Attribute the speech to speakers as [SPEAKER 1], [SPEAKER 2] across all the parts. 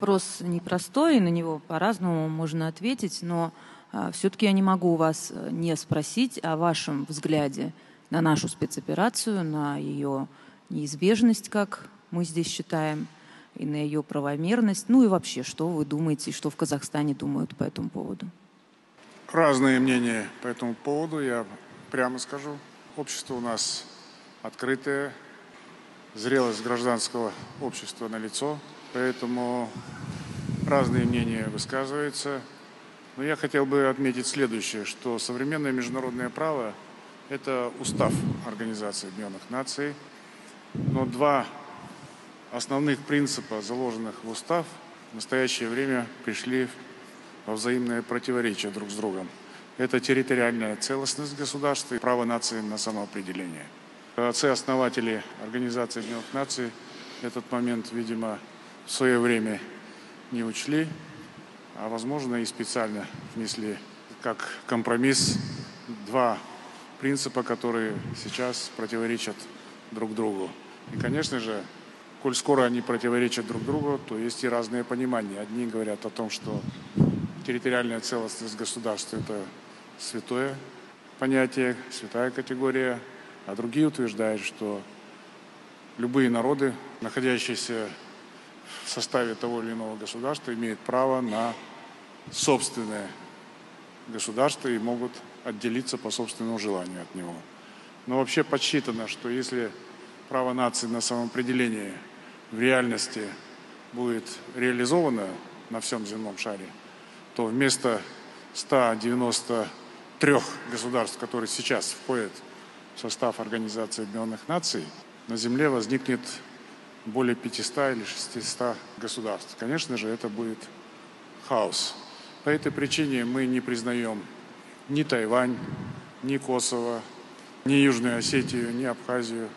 [SPEAKER 1] Вопрос непростой, и на него по-разному можно ответить, но все-таки я не могу у вас не спросить о вашем взгляде на нашу спецоперацию, на ее неизбежность, как мы здесь считаем, и на ее правомерность. Ну и вообще, что вы думаете, и что в Казахстане думают по этому поводу?
[SPEAKER 2] Разные мнения по этому поводу, я прямо скажу. Общество у нас открытое, зрелость гражданского общества налицо, поэтому разные мнения высказываются. Но я хотел бы отметить следующее, что современное международное право – это устав Организации Объединенных Наций, но два основных принципа, заложенных в устав, в настоящее время пришли во взаимное противоречие друг с другом. Это территориальная целостность государства и право нации на самоопределение. Отцы-основатели Организации Объединенных Наций этот момент, видимо, в свое время не учли, а, возможно, и специально внесли как компромисс два принципа, которые сейчас противоречат друг другу. И, конечно же, коль скоро они противоречат друг другу, то есть и разные понимания. Одни говорят о том, что территориальная целостность государства – это святое понятие, святая категория, а другие утверждают, что любые народы, находящиеся в составе того или иного государства, имеют право на собственное государство и могут отделиться по собственному желанию от него. Но вообще подсчитано, что если право нации на самоопределение в реальности будет реализовано на всем земном шаре, то вместо 193 государств, которые сейчас входят в состав Организации Объединенных Наций, на Земле возникнет более 500 или 600 государств. Конечно же, это будет хаос. По этой причине мы не признаем ни Тайвань, ни Косово, ни Южную Осетию, ни Абхазию.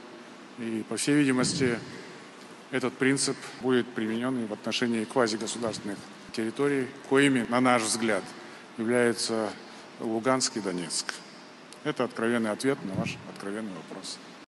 [SPEAKER 2] И, по всей видимости, этот принцип будет применен и в отношении квазигосударственных территорий, коими, на наш взгляд, являются Луганск и Донецк. Это откровенный ответ на ваш откровенный вопрос.